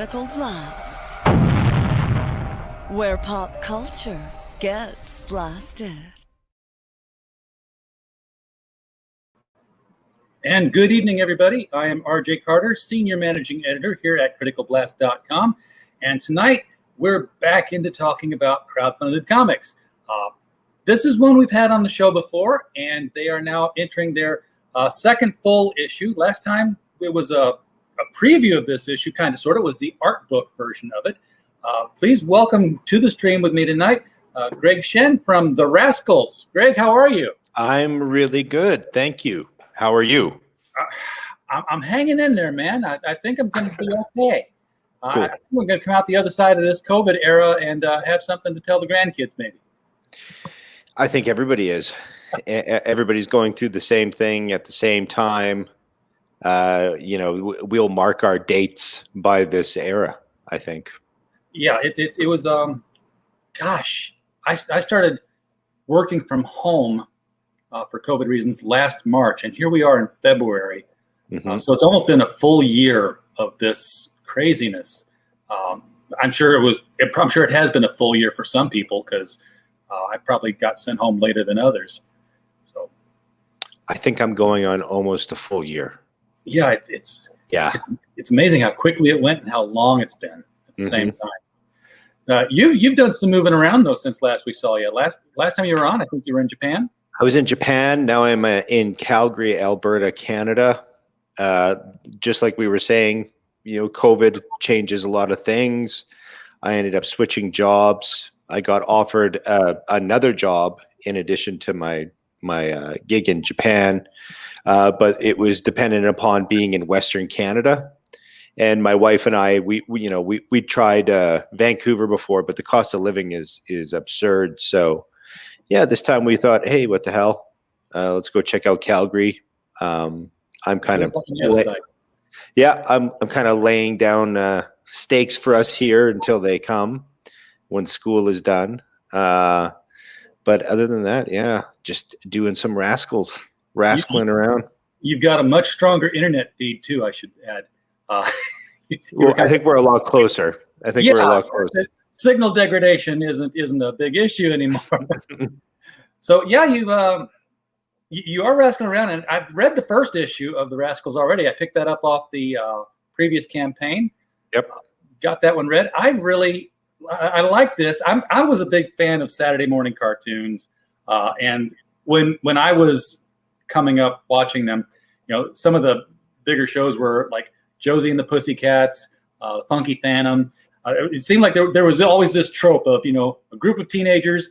Critical Blast, where pop culture gets blasted. And good evening, everybody. I am RJ Carter, Senior Managing Editor here at criticalblast.com. And tonight, we're back into talking about crowdfunded comics. This is one we've had on the show before, and they are now entering their second full issue. Last time, it was a preview of this issue, kind of, sort of, was the art book version of it. Please welcome to the stream with me tonight, Greg Schoen from the WRASKLES. Greg, how are you? I'm really good, thank you. How are you? I'm hanging in there, man. I think I'm going to be okay. Cool. I think we're going to come out the other side of this COVID era and have something to tell the grandkids, maybe. I think everybody is. Everybody's going through the same thing at the same time. We'll mark our dates by this era, I think. Yeah, it was, gosh, I started working from home for COVID reasons last March, and here we are in February. Mm-hmm. So it's almost been a full year of this craziness. I'm sure it has been a full year for some people because I probably got sent home later than others. So I think I'm going on almost a full year. Yeah, it's amazing how quickly it went and how long it's been at the same time. You've done some moving around though since last we saw you. Last time you were on, I think you were in Japan. I was in Japan. Now I'm in Calgary, Alberta, Canada. Just like we were saying, COVID changes a lot of things. I ended up switching jobs. I got offered another job in addition to my gig in Japan, but it was dependent upon being in Western Canada. And my wife and I, we tried Vancouver before, but the cost of living is absurd. So, yeah, this time we thought, hey, what the hell? Let's go check out Calgary. I'm kind of laying down stakes for us here until they come when school is done. But other than that, yeah, just doing some raskling around. You've got a much stronger internet feed too, I should add. Well, I think we're a lot closer. We're a lot closer. Signal degradation isn't a big issue anymore. So yeah, you are rascling around, and I've read the first issue of the WRASKLES already. I picked that up off the previous campaign. Yep, got that one read. I like this. I was a big fan of Saturday morning cartoons, and when I was coming up watching them, some of the bigger shows were like Josie and the Pussycats, Funky Phantom. It seemed like there was always this trope of a group of teenagers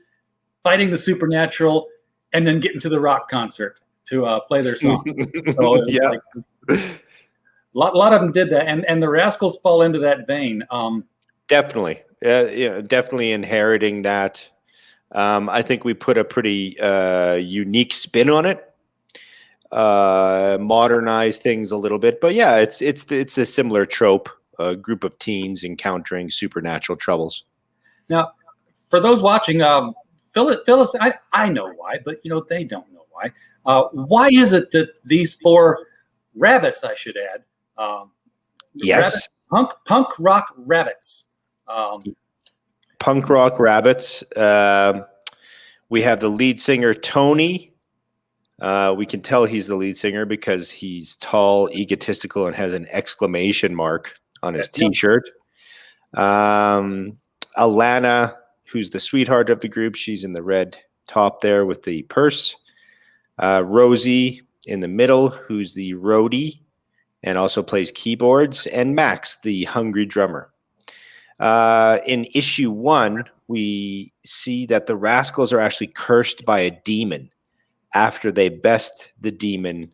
fighting the supernatural and then getting to the rock concert to play their song. So yeah, a lot of them did that, and the WRASKLES fall into that vein. Definitely. Definitely inheriting that. I think we put a pretty unique spin on it, modernize things a little bit. But yeah, it's a similar trope: a group of teens encountering supernatural troubles. Now, for those watching, fill us. I know why, but they don't know why. Why is it that these four rabbits, I should add, yes, punk rock rabbits. Punk rock rabbits. We have the lead singer, Tony. We can tell he's the lead singer because he's tall, egotistical, and has an exclamation mark on his T-shirt. Alana, who's the sweetheart of the group. She's in the red top there with the purse. Rosie in the middle, who's the roadie and also plays keyboards. And Max, the hungry drummer. In issue 1, we see that the WRASKLES are actually cursed by a demon after they best the demon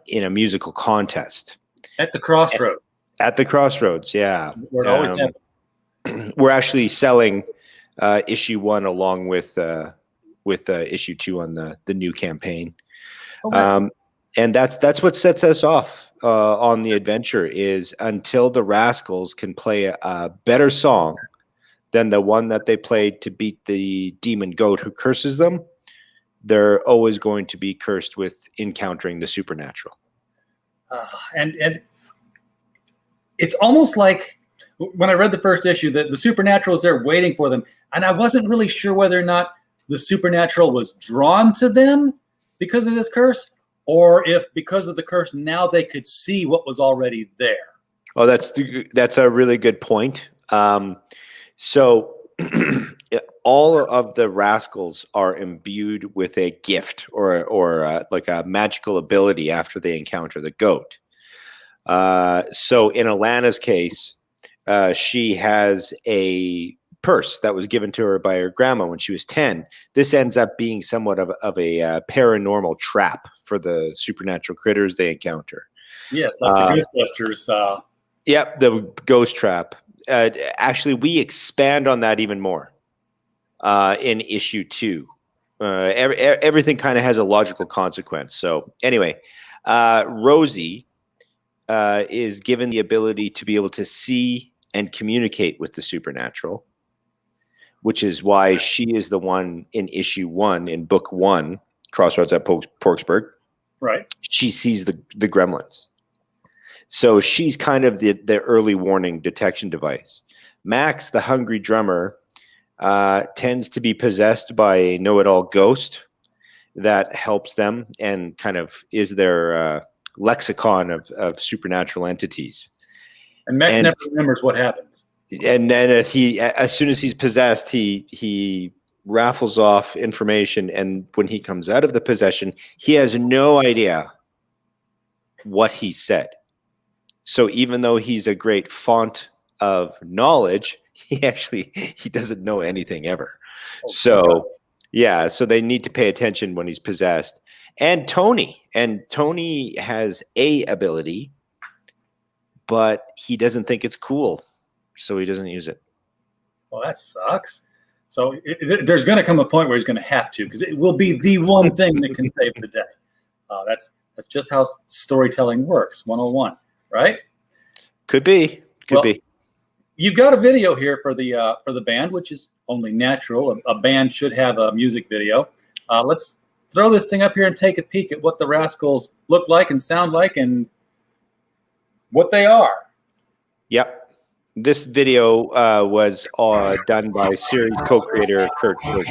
in a musical contest. At the crossroads. At the crossroads, yeah. Where it always happens. We're actually selling issue 1 along with issue 2 on the new campaign. And that's what sets us off on the adventure is until the WRASKLES can play a better song than the one that they played to beat the demon goat who curses them, they're always going to be cursed with encountering the supernatural. And it's almost like when I read the first issue that the supernatural is there waiting for them, and I wasn't really sure whether or not the supernatural was drawn to them because of this curse, or if because of the curse now they could see what was already there. Oh, that's a really good point. So all of the rascals are imbued with a gift or like a magical ability after they encounter the goat. So in Alana's case, she has a purse that was given to her by her grandma when she was 10. This ends up being somewhat of a paranormal trap for the supernatural critters they encounter. Yes, like the Ghostbusters. Yep, the ghost trap. Actually, we expand on that even more in issue 2. Everything kind of has a logical consequence. So anyway, Rosie is given the ability to be able to see and communicate with the supernatural, which is why she is the one in issue 1 in book 1, Crossroads at Porksburg. Right. She sees the gremlins. So she's kind of the early warning detection device. Max, the hungry drummer, tends to be possessed by a know-it-all ghost that helps them and kind of is their lexicon of supernatural entities. And Max never remembers what happens. And then as soon as he's possessed, he raffles off information, and when he comes out of the possession, he has no idea what he said. So even though he's a great font of knowledge, he doesn't know anything ever. Okay. So yeah, so they need to pay attention when he's possessed. And Tony has a ability, but he doesn't think it's cool, so he doesn't use it. Well, that sucks. So there's going to come a point where he's going to have to, because it will be the one thing that can save the day. That's just how storytelling works, 101, right? Could be. You've got a video here for the band, which is only natural. A band should have a music video. Let's throw this thing up here and take a peek at what the Rascals look like and sound like and what they are. Yep. This video was done by series co-creator Kurt Berger.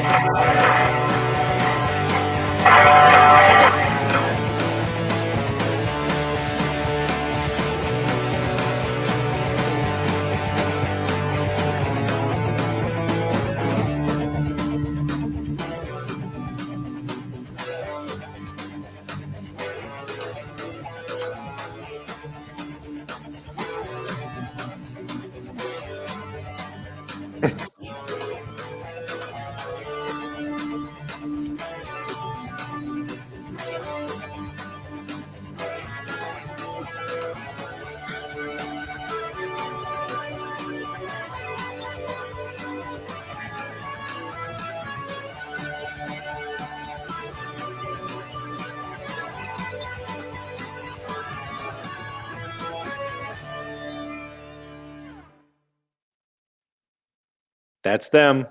That's them.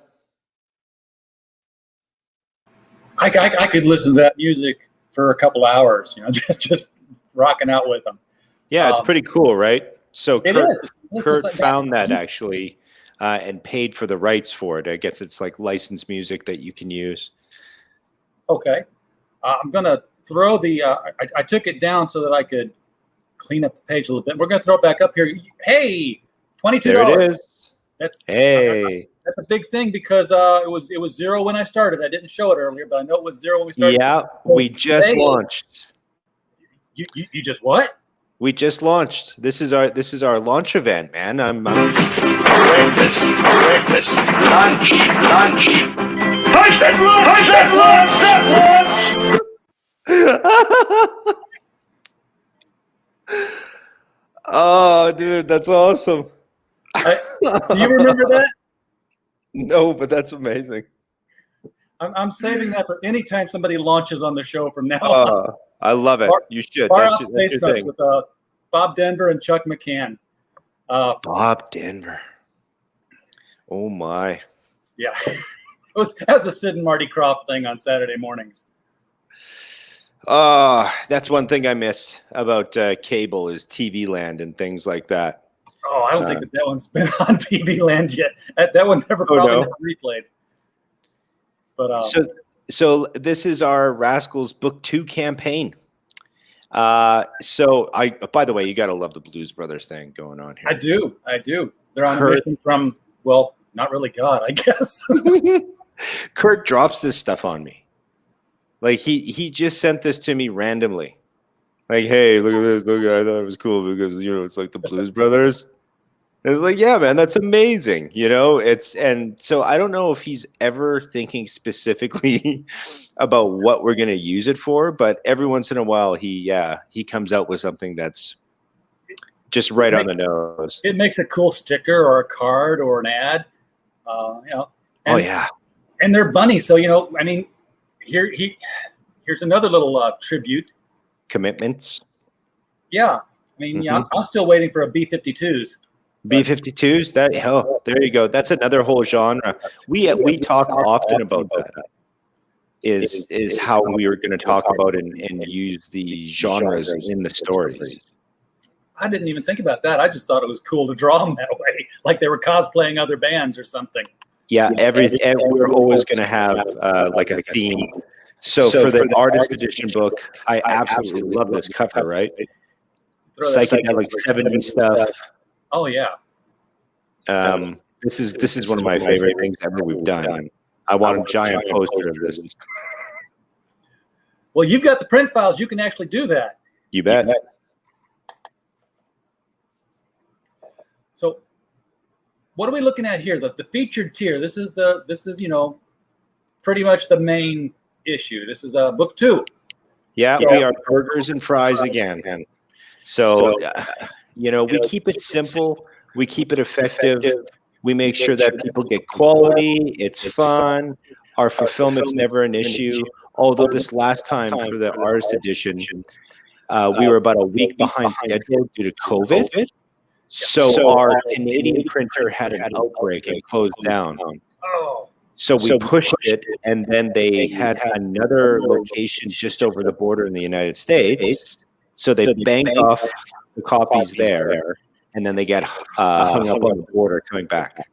I could listen to that music for a couple hours, just rocking out with them. Yeah, it's pretty cool, right? So Kurt found that actually and paid for the rights for it. I guess it's like licensed music that you can use. Okay. I'm going to throw I took it down so that I could clean up the page a little bit. We're going to throw it back up here. Hey, $22. There it is. That's a big thing because it was $0 when I started. I didn't show it earlier, but I know it was $0 when we started. Yeah, we just launched. You just what? We just launched. This is our launch event, man. Breakfast, lunch. I said lunch. Oh, dude, that's awesome. Do you remember that? No, but that's amazing. I'm saving that for any time somebody launches on the show from now on. I love it. You should. That's your thing. With Bob Denver and Chuck McCann. Bob Denver. Oh my. Yeah, that was a Sid and Marty Krofft thing on Saturday mornings. That's one thing I miss about cable is TV Land and things like that. Oh, I don't think that one's been on TV land yet. That one never replayed. But so this is our Rascals Book 2 campaign. So by the way, you got to love the Blues Brothers thing going on here. I do. They're on a mission from, well, not really God, I guess. Kurt drops this stuff on me. Like he just sent this to me randomly. Like, hey, look at this. Look, I thought it was cool because, it's like the Blues Brothers. And it's like, yeah, man, that's amazing. And so I don't know if he's ever thinking specifically about what we're going to use it for, but every once in a while he comes out with something that's just right on the nose. It makes a cool sticker or a card or an ad. And they're bunnies. So, here's another little tribute. Commitments. Yeah. I'm still waiting for a B-52s. B-52s, there you go. That's another whole genre. We talk often about that. Is how we were going to talk about and use the genres in the stories. I didn't even think about that. I just thought it was cool to draw them that way, like they were cosplaying other bands or something. Yeah, we're always going to have like a theme. So for the artist edition book, I absolutely love this cover, right? Psychedelic 70s stuff. Oh yeah. This is one of my favorite things ever we've done. I want a giant poster of this. Well, you've got the print files. You can actually do that. You bet. So, what are we looking at here? The featured tier. This is pretty much the main issue. This is book 2. Yeah, we are burgers and fries again. So, we keep it simple. We keep it effective. We make sure that people get quality. It's fun. Our fulfillment's never an issue. Although this last time for the artist edition, we were about a week behind schedule due to COVID. So our Canadian printer had an outbreak and closed down. So we pushed it, and then they had another location just over the border in the United States. So they banked off the copies there, and then they get hung up on the border coming back.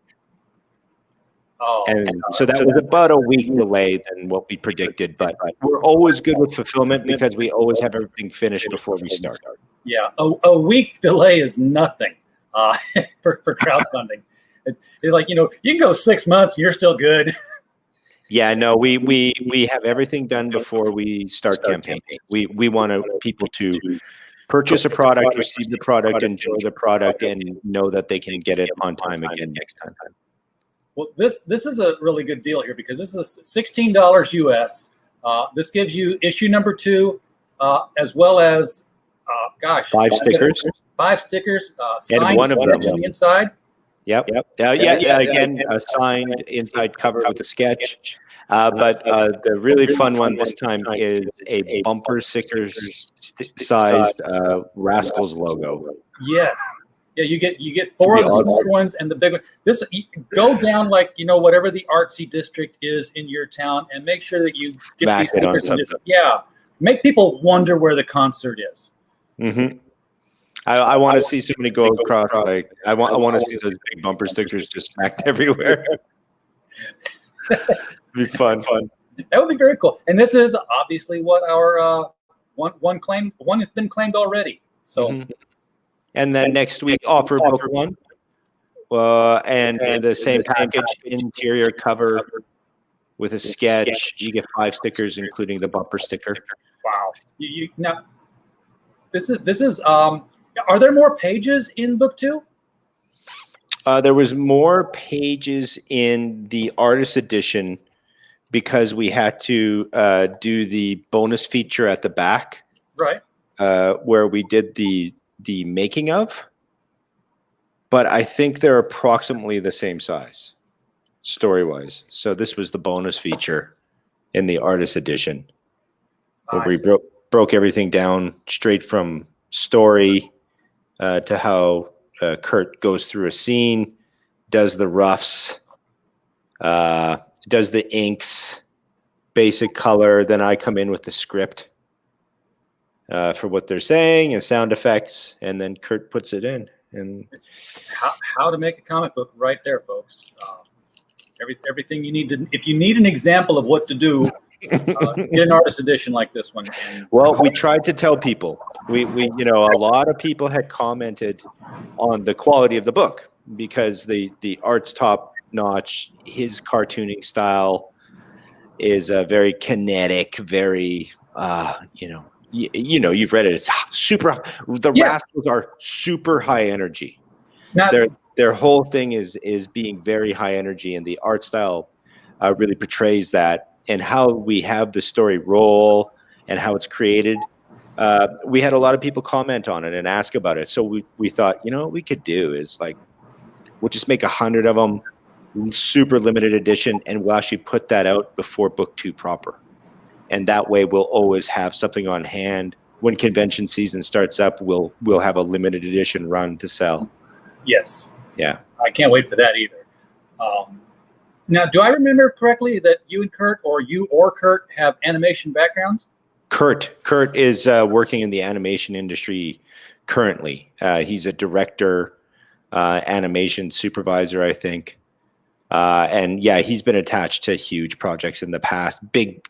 And so that was about a week delay than what we predicted, but we're always good with fulfillment because we always have everything finished before we start. Yeah, a week delay is nothing for crowdfunding. It's like, you can go 6 months and you're still good. Yeah, no, we have everything done before we start campaigning. We want people to purchase a product, receive the product, enjoy the product, and know that they can get it on time again next time. Well, this is a really good deal here because this is $16 US. This gives you issue number 2, as well as 5 stickers. 5 stickers, and signed one of sketch them on the inside. Yep. Again, a signed inside cover with a sketch. But the really fun one this time is a bumper sticker sized Rascals logo. Yeah. Yeah, you get 4 of the small ones and the big one. This go down like whatever the artsy district is in your town, and make sure that you get these stickers. And make people wonder where the concert is. Mm-hmm. I want to see somebody go across like I want to see those big bumper stickers just stacked everywhere. It'd be fun. That would be very cool. And this is obviously what our one has been claimed already. So. Mm-hmm. And then next week, offer book 1, and the same package, interior cover with a sketch. You get 5 stickers, including the bumper sticker. Wow! Now, this is. Are there more pages in book 2? There was more pages in the artist edition because we had to do the bonus feature at the back, right? Where we did the making of, but I think they're approximately the same size story-wise. So this was the bonus feature in the artist edition, where we broke everything down straight from story to how Kurt goes through a scene, does the roughs, does the inks, basic color. Then I come in with the script for what they're saying and sound effects, and then Kurt puts it in. And how to make a comic book right there, folks. Everything you need to, if you need an example of what to do, get an artist edition like this one. And well, we tried to tell people. We a lot of people had commented on the quality of the book because the art's top notch. His cartooning style is very kinetic, very you've read it. It's super. The Rascals are super high energy. now, Their whole thing is being very high energy, and the art style really portrays that. And how we have the story roll and how it's created. We had a lot of people comment on it and ask about it. So we thought, what we could do is like, we'll just make 100 of them, super limited edition, and we'll actually put that out before book 2 proper. And that way we'll always have something on hand. When convention season starts up, we'll have a limited edition run to sell. yes. Yeah. I can't wait for that either. Now, do I remember correctly that you and Kurt, or you or Kurt, have animation backgrounds? Kurt is working in the animation industry currently. He's a director, animation supervisor, I think. And yeah, he's been attached to huge projects in the past, big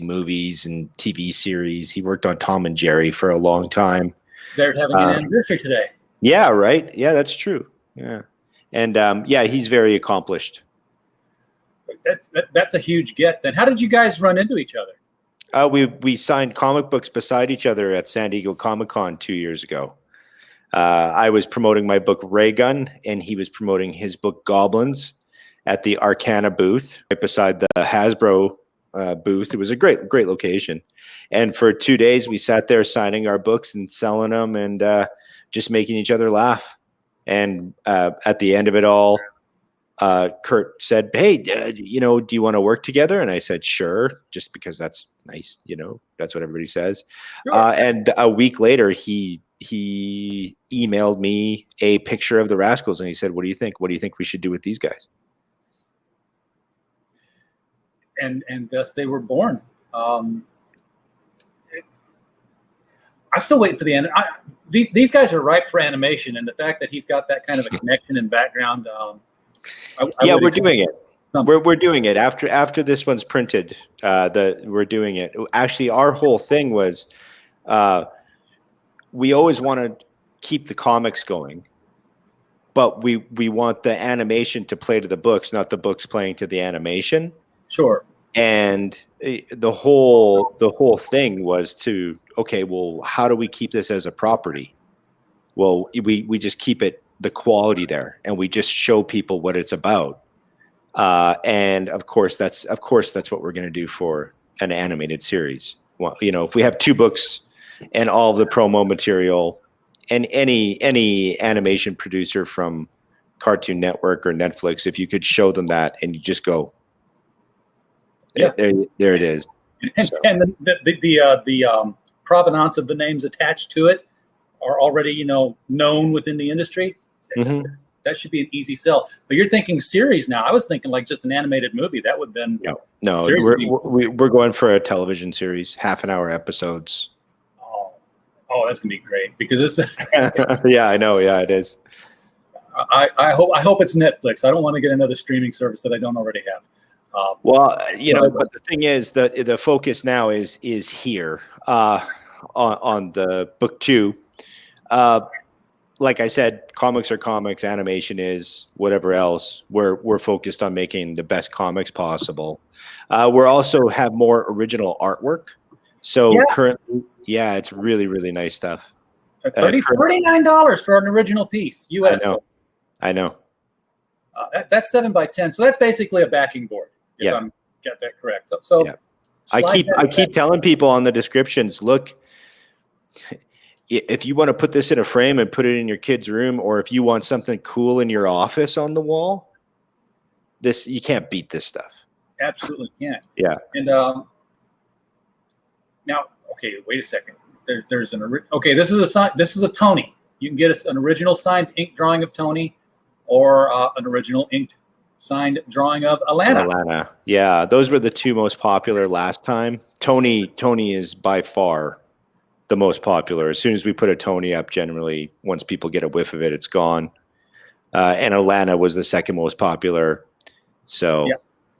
movies and TV series. He worked on Tom and Jerry for a long time. They're having an anniversary today. Yeah, right. Yeah, that's true. Yeah. And he's very accomplished. That's a huge get. Then how did you guys run into each other? We signed comic books beside each other at San Diego Comic-Con 2 years ago. I was promoting my book Ray Gun, and he was promoting his book Goblins at the Arcana booth right beside the Hasbro booth. It was a great location. And for 2 days, we sat there signing our books and selling them and just making each other laugh. And at the end of it all, Kurt said, "Hey, do you want to work together?" And I said, "Sure," just because that's nice. That's what everybody says. Sure. And a week later, he emailed me a picture of the Rascals, and he said, "What do you think? What do you think we should do with these guys?" And thus they were born. I'm still waiting for the end. These guys are ripe for animation, and the fact that he's got that kind of a connection and background. We're doing it. We're doing it after this one's printed. We're doing it. Actually, our whole thing was, we always want to keep the comics going, but we want the animation to play to the books, not the books playing to the animation. Sure. And the whole thing was to, okay, well, how do we keep this as a property? Well, we just keep it the quality there, and we just show people what it's about. And of course that's what we're going to do for an animated series. Well, if we have 2 books and all the promo material, and any animation producer from Cartoon Network or Netflix, if you could show them that and you just go, yeah, there it is. And, So. and the provenance of the names attached to it are already, known within the industry. Mm-hmm. That should be an easy sell. But you're thinking series now. I was thinking like just an animated movie. That would have been No. We're going for a television series, half-an-hour episodes. Oh, that's gonna be great because it's. Yeah, I know. Yeah, it is. I hope it's Netflix. I don't want to get another streaming service that I don't already have. Well, but the thing is that the focus now is here on the book 2. Like I said, comics are comics, animation is whatever else. We're focused on making the best comics possible. We're also have more original artwork. So currently, it's really, really nice stuff. $39 for an original piece, US. I know. That's 7x10. So that's basically a backing board. If I'm got that correct. So I keep telling people on the descriptions, look, if you want to put this in a frame and put it in your kid's room, or if you want something cool in your office on the wall, you can't beat this stuff. Absolutely can't. Yeah. And now, okay, wait a second. There's this is a Tony. You can get us an original signed ink drawing of Tony, or an original inked signed drawing of Alana. Yeah, those were the 2 most popular last time. Tony is by far the most popular. As soon as we put a Tony up, generally, once people get a whiff of it, it's gone. And Alana was the second most popular. So,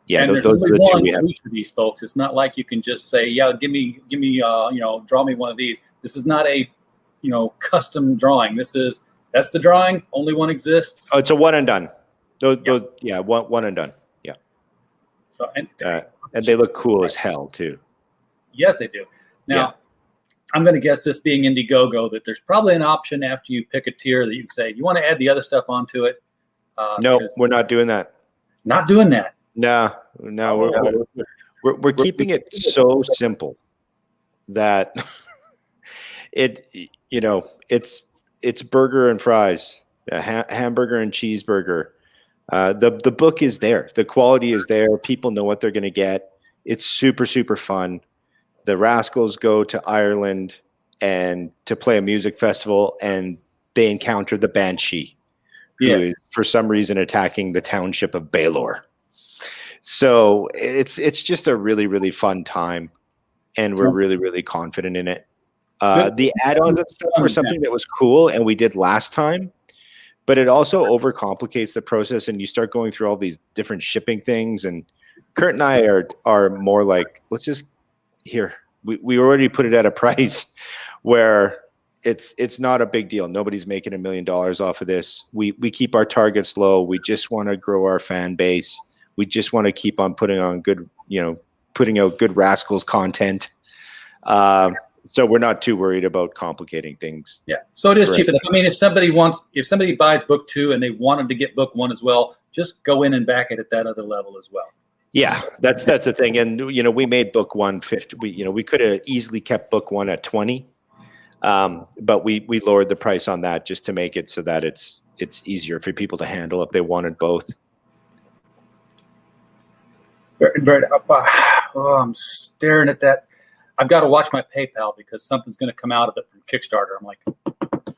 yeah, and those there's are only the two one we have. for each of these folks. It's not like you can just say, yeah, give me, draw me one of these. This is not a, custom drawing. That's the drawing. Only one exists. Oh, it's a one and done. One and done. Yeah. So and they look cool as hell too. Yes, they do. Now, I'm going to guess, this being Indiegogo, that there's probably an option after you pick a tier that you can say, you want to add the other stuff onto it? No, we're not doing that. Not doing that. No, we're keeping it so simple that it's burger and fries, a hamburger and cheeseburger. The book is there. The quality is there. People know what they're going to get. It's super, super fun. The Rascals go to Ireland and to play a music festival, and they encounter the Banshee, who is for some reason attacking the township of Baylor. So it's just a really, really fun time, and we're really, really confident in it. The add-ons and stuff were something that was cool, and we did last time, but it also overcomplicates the process, and you start going through all these different shipping things. And Kurt and I are more like, let's just we already put it at a price where it's not a big deal. Nobody's making $1 million off of this. We keep our targets low. We just want to grow our fan base. We just want to keep on putting out good Rascals content. So we're not too worried about complicating things. Yeah. So it is cheap enough. I mean, if somebody buys book 2 and they wanted to get book 1 as well, just go in and back it at that other level as well. Yeah, that's the thing. And we made book 1 50. We could have easily kept book 1 at 20. But we lowered the price on that just to make it so that it's easier for people to handle if they wanted both. I'm staring at that. I've got to watch my PayPal because something's going to come out of it from Kickstarter. I'm like, can I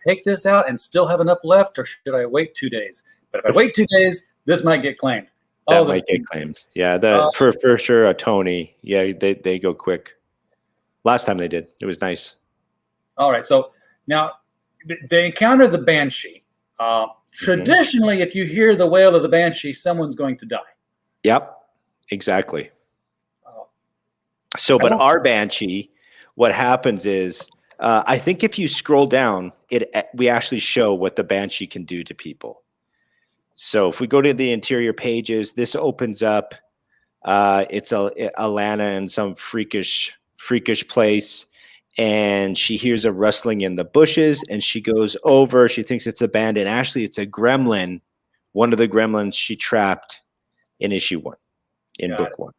take this out and still have enough left, or should I wait 2 days? But if I wait 2 days, this might get claimed. That might get claimed. Yeah, for sure. A Tony. Yeah, they go quick. Last time they did, it was nice. All right, so now they encounter the Banshee. Traditionally, if you hear the wail of the Banshee, someone's going to die. Yep, exactly. But our Banshee, what happens is, I think if you scroll down, we actually show what the Banshee can do to people. So if we go to the interior pages, this opens up. It's Alana in some freakish place, and she hears a rustling in the bushes, and she goes over. She thinks it's a band, and actually it's a gremlin, one of the gremlins she trapped in issue 1, in book 1.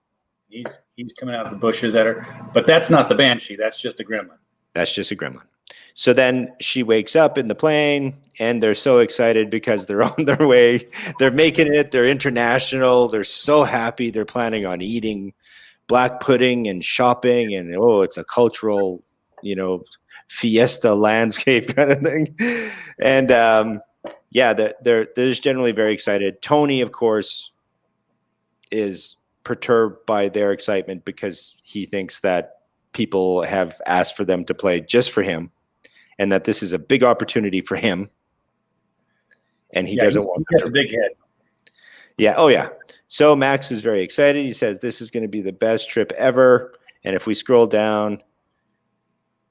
He's coming out of the bushes at her, but that's not the Banshee. That's just a gremlin. That's just a gremlin. So then she wakes up in the plane, and they're so excited because they're on their way. They're making it. They're international. They're so happy. They're planning on eating black pudding and shopping, and it's a cultural, fiesta landscape kind of thing. And they're just generally very excited. Tony, of course, is perturbed by their excitement because he thinks that people have asked for them to play just for him, and that this is a big opportunity for him, and he doesn't want a big head. Yeah. Oh yeah. So Max is very excited. He says this is going to be the best trip ever. And if we scroll down,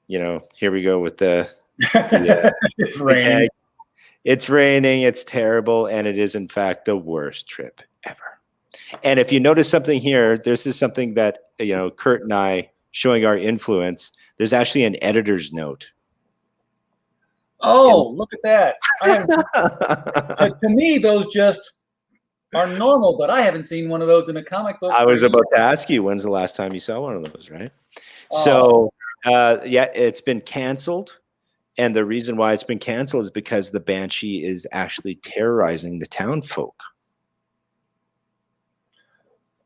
here we go with the it's raining. It's raining. It's terrible, and it is in fact the worst trip ever. And if you notice something here, this is something that, Kurt and I, showing our influence, there's actually an editor's note. Oh, look at that. So to me, those just are normal, but I haven't seen one of those in a comic book. I was about to ask you, when's the last time you saw one of those, right? So, it's been canceled. And the reason why it's been canceled is because the Banshee is actually terrorizing the town folk.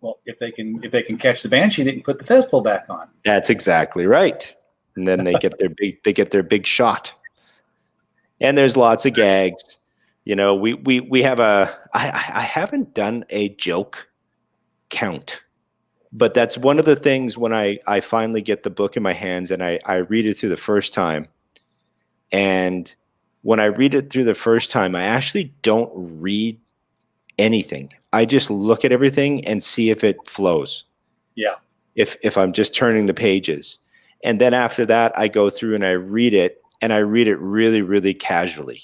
Well, if they can catch the Banshee, they can put the festival back on. That's exactly right. And then they get their big shot. And there's lots of gags. We have I haven't done a joke count But that's one of the things when I finally get the book in my hands and I read it through the first time. And when I read it through the first time, I actually don't read anything. I just look at everything and see if it flows. Yeah. If I'm just turning the pages. And then after that, I go through and I read it really, really casually.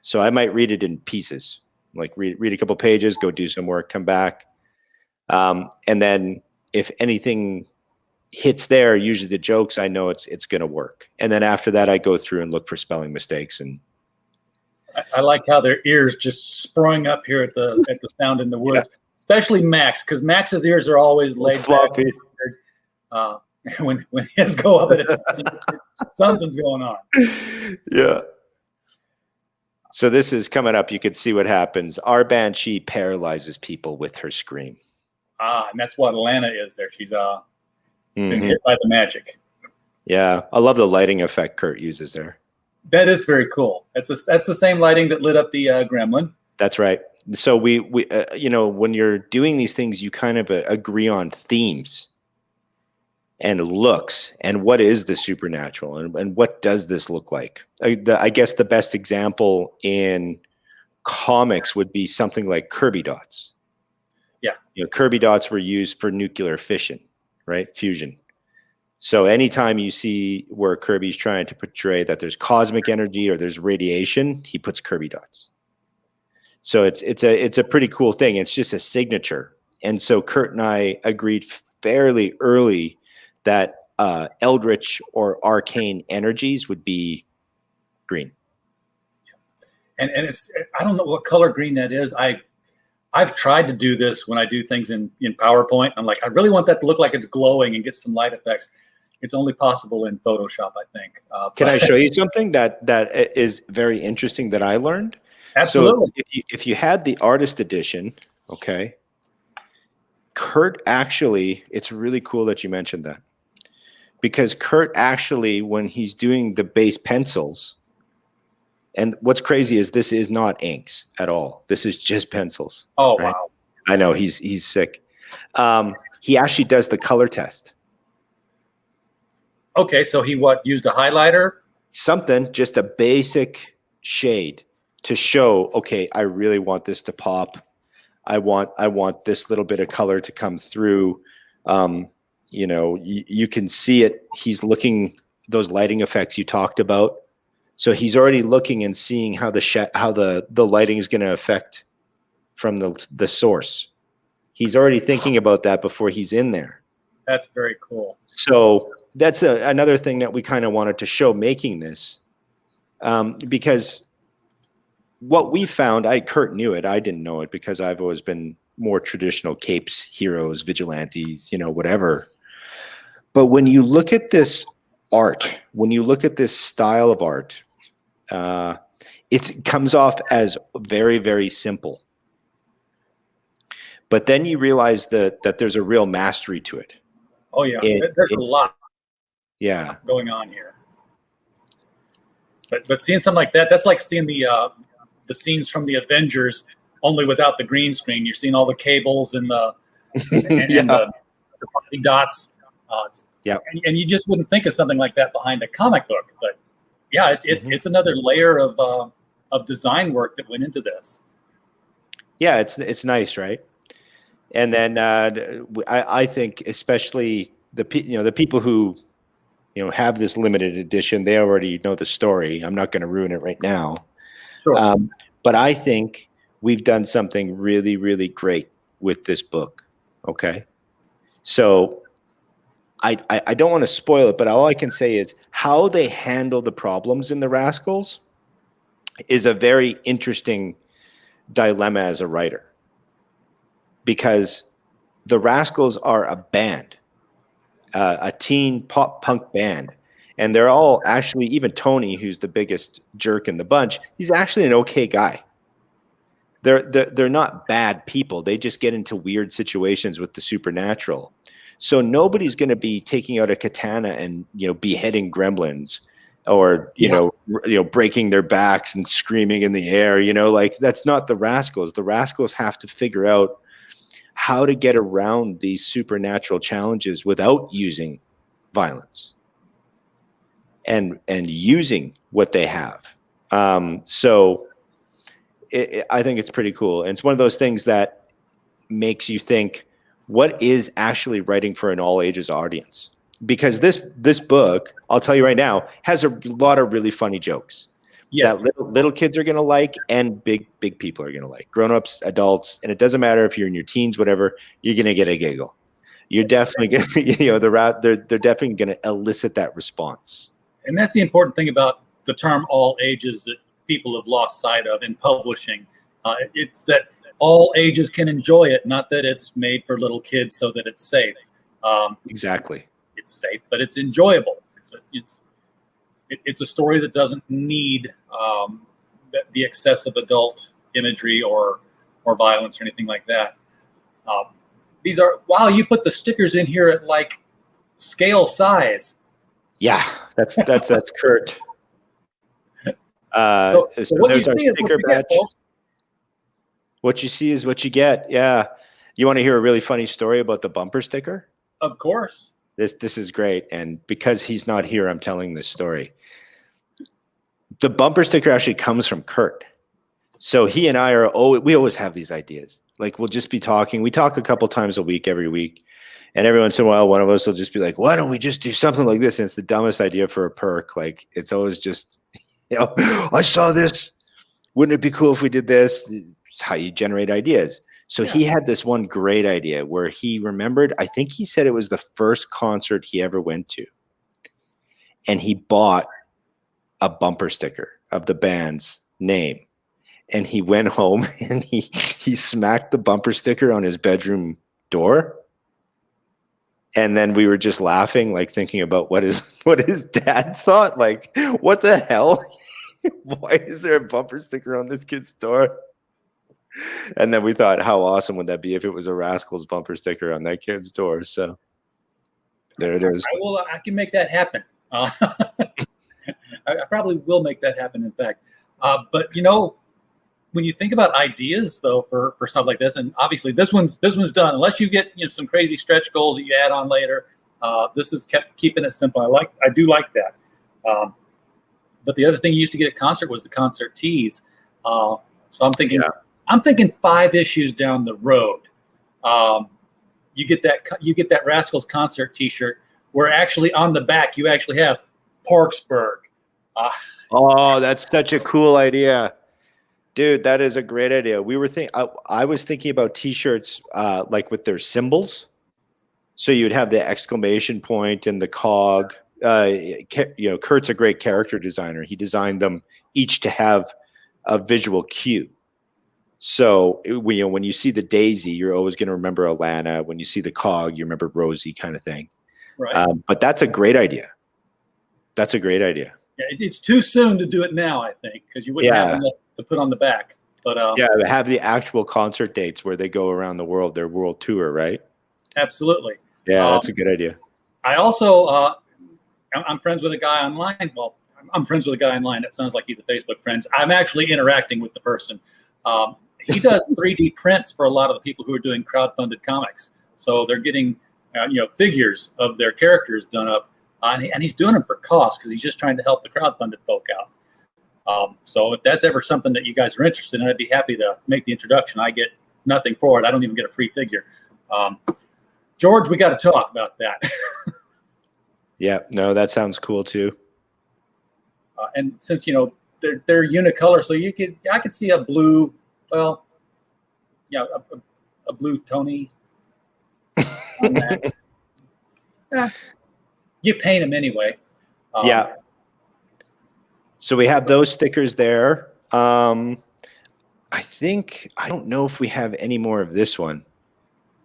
So I might read it in pieces, like read a couple pages, go do some work, come back. And then if anything hits there, usually the jokes, I know it's going to work. And then after that, I go through and look for spelling mistakes. And I like how their ears just sprung up here at the sound in the woods, especially Max, because Max's ears are always laid floppy. Back. When his go up at attention, something's going on. Yeah. So this is coming up. You could see what happens. Our Banshee paralyzes people with her scream. And that's what Alana is there. She's been hit by the magic. Yeah, I love the lighting effect Kurt uses there. That is very cool. That's the same lighting that lit up the gremlin. That's right. So we when you're doing these things, you kind of agree on themes and looks and what is the supernatural and what does this look like. I guess the best example in comics would be something like Kirby dots. Yeah, Kirby dots were used for nuclear fission, right? Fusion. So anytime you see where Kirby's trying to portray that there's cosmic energy or there's radiation, he puts Kirby dots. So it's a pretty cool thing. It's just a signature. And so Kurt and I agreed fairly early that eldritch or arcane energies would be green. And it's, I don't know what color green that is. I've tried to do this when I do things in PowerPoint. I'm like, I really want that to look like it's glowing and get some light effects. It's only possible in Photoshop, I think. Can I show you something that is very interesting that I learned? Absolutely. So if you had the artist edition, okay, Kurt actually, it's really cool that you mentioned that. Because Kurt actually, when he's doing the base pencils, and what's crazy is this is not inks at all. This is just pencils. Oh, right? wow. I know, he's sick. He actually does the color test. Okay, so he used a highlighter? Something, just a basic shade to show, okay, I really want this to pop. I want this little bit of color to come through. You can see it. He's looking, those lighting effects you talked about. So he's already looking and seeing how the lighting is going to affect from the source. He's already thinking about that before he's in there. That's very cool. So that's another thing that we kind of wanted to show making this, because what we found, Kurt knew it. I didn't know it because I've always been more traditional capes, heroes, vigilantes, whatever. But when you look at this art, when you look at this style of art, it comes off as very, very simple. But then you realize that there's a real mastery to it. Oh, yeah. There's a lot going on here. But seeing something like that, that's like seeing the scenes from the Avengers, only without the green screen. You're seeing all the cables and the body dots. And you just wouldn't think of something like that behind a comic book. But yeah, it's another layer of design work that went into this. Yeah, it's nice, right? And then I think especially the people who have this limited edition, they already know the story. I'm not going to ruin it right now. Sure. But I think we've done something really, really great with this book. Okay. So I don't want to spoil it, but all I can say is how they handle the problems in the Rascals is a very interesting dilemma as a writer. Because the Rascals are a band, a teen pop punk band. And they're all actually, even Tony, who's the biggest jerk in the bunch, he's actually an okay guy. They're not bad people. They just get into weird situations with the supernatural. So nobody's going to be taking out a katana and beheading gremlins, or breaking their backs and screaming in the air. Like that's not the Rascals. The Rascals have to figure out how to get around these supernatural challenges without using violence and using what they have. So I think it's pretty cool. And it's one of those things that makes you think, what is actually writing for an all ages audience? Because this book, I'll tell you right now, has a lot of really funny jokes Yes. that little kids are going to like, and big people are going to like. Grown-ups, adults, and it doesn't matter if you're in your teens, whatever, you're going to get a giggle. You're definitely going to, they're definitely going to elicit that response. And that's the important thing about the term all ages that people have lost sight of in publishing. It's that all ages can enjoy it, not that it's made for little kids so that it's safe. Exactly. It's safe, but it's enjoyable. It's a story that doesn't need the excessive adult imagery or violence or anything like that. These are, wow, you put the stickers in here at like scale size. Yeah, that's Kurt. So there's our sticker badge. What you see is what you get. Yeah. You want to hear a really funny story about the bumper sticker? Of course. This is great. And because he's not here, I'm telling this story. The bumper sticker actually comes from Kurt. So he and I we always have these ideas. Like, we'll just be talking. We talk a couple times a week, every week. And every once in a while, one of us will just be like, why don't we just do something like this? And it's the dumbest idea for a perk. Like, it's always just, I saw this. Wouldn't it be cool if we did this? It's how you generate ideas. So he had this one great idea where he remembered, I think he said it was the first concert he ever went to. And he bought a bumper sticker of the band's name. And he went home and he smacked the bumper sticker on his bedroom door. And then we were just laughing, like thinking about what his dad thought. Like, what the hell? Why is there a bumper sticker on this kid's door? And then we thought, how awesome would that be if it was a Rascals bumper sticker on that kid's door? So there it is. I can make that happen. I probably will make that happen, in fact. But when you think about ideas, though, for stuff like this, and obviously this one's done. Unless you get some crazy stretch goals that you add on later, this is keeping it simple. I do like that. But the other thing you used to get at concert was the concert tees. So I'm thinking 5 issues down the road, you get that Rascals concert T-shirt where actually on the back you actually have Parksburg. Oh, that's such a cool idea. Dude, that is a great idea. I was thinking about T-shirts like with their symbols. So you'd have the exclamation point and the cog. Kurt's a great character designer. He designed them each to have a visual cue. So when you see the daisy, you're always going to remember Alana. When you see the cog, you remember Rosie, kind of thing. Right. But that's a great idea. That's a great idea. Yeah, it's too soon to do it now, I think, because you wouldn't have enough to put on the back. But have the actual concert dates where they go around the world, their world tour, right? Absolutely. Yeah, that's a good idea. I also, I'm friends with a guy online. Well, I'm friends with a guy online. It sounds like he's a Facebook friend. I'm actually interacting with the person. He does 3D prints for a lot of the people who are doing crowdfunded comics. So they're getting, figures of their characters done up. And he's doing them for cost because he's just trying to help the crowdfunded folk out. So if that's ever something that you guys are interested in, I'd be happy to make the introduction. I get nothing for it. I don't even get a free figure. George, we got to talk about that. Yeah, no, that sounds cool too. And since they're unicolor, so I could see a blue, a blue Tony on that. You paint them anyway. Yeah. So we have those stickers there. I don't know if we have any more of this one,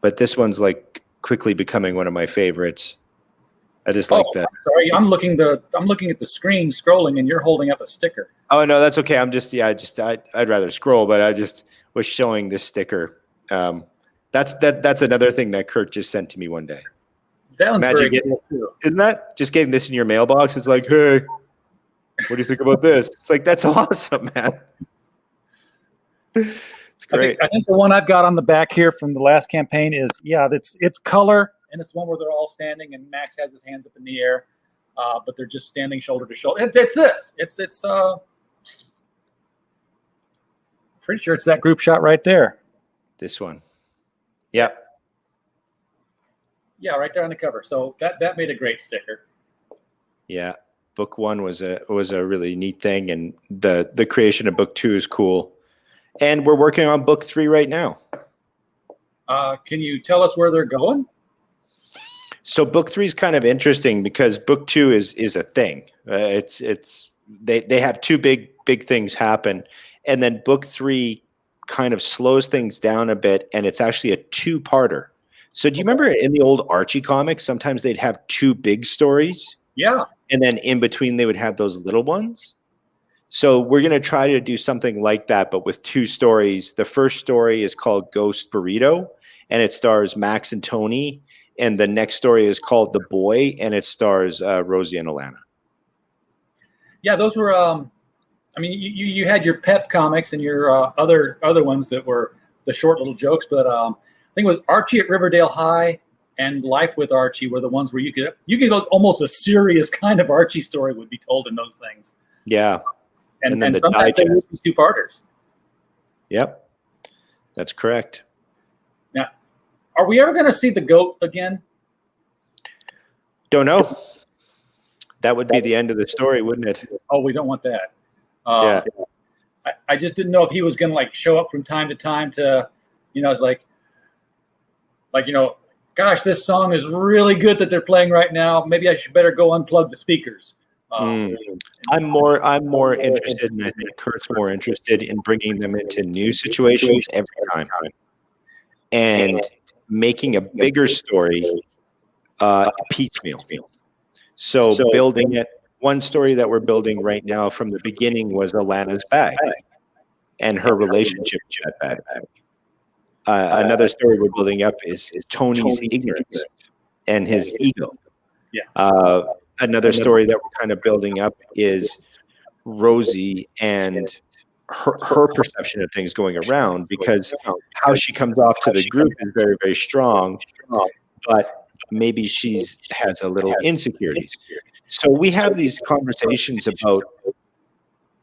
but this one's like quickly becoming one of my favorites. I just like that. Sorry, I'm looking at the screen scrolling, and you're holding up a sticker. Oh no, that's okay. I'd rather scroll, but I just was showing this sticker. That's another thing that Kurt just sent to me one day. That one's very cool too. Isn't that just getting this in your mailbox? It's like, hey, what do you think about this? It's like, that's awesome, man. It's great. I think the one I've got on the back here from the last campaign is, it's color, and it's one where they're all standing, and Max has his hands up in the air, but they're just standing shoulder to shoulder. It's this. It's pretty sure it's that group shot right there. This one. Yeah. Yeah, right there on the cover. So that made a great sticker. Yeah. Book 1 was a really neat thing, and the creation of book 2 is cool. And we're working on book 3 right now. Can you tell us where they're going? So book 3 is kind of interesting because book 2 is a thing. They have two big things happen, and then book 3 kind of slows things down a bit, and it's actually a 2-parter. So do you remember in the old Archie comics, sometimes they'd have 2 big stories? Yeah. And then in between they would have those little ones. So we're going to try to do something like that, but with 2 stories. The first story is called Ghost Burrito, and it stars Max and Tony. And the next story is called The Boy, and it stars Rosie and Alana. Yeah, those were. I mean, you had your Pep comics and your other ones that were the short little jokes, but I think it was Archie at Riverdale High and Life with Archie were the ones where you could look almost a serious kind of Archie story would be told in those things. Yeah, and sometimes they would be 2-parters. Yep, that's correct. Now, are we ever going to see the goat again? Don't know. That would be the end of the story, wouldn't it? Oh, we don't want that. Yeah. I just didn't know if he was going to like show up from time to time to, it's like, gosh, this song is really good that they're playing right now. Maybe I should better go unplug the speakers. I'm more interested, and I think Kurt's more interested in bringing them into new situations every time, and making a bigger story piecemeal. So building it. One story that we're building right now from the beginning was Alana's bag and her relationship with that bag. Another story we're building up is Tony's ignorance and his ego. Yeah. Another story that we're kind of building up is Rosie and her perception of things going around, because how she comes off to the group is very, very strong, but maybe has a little insecurities. So we have these conversations about,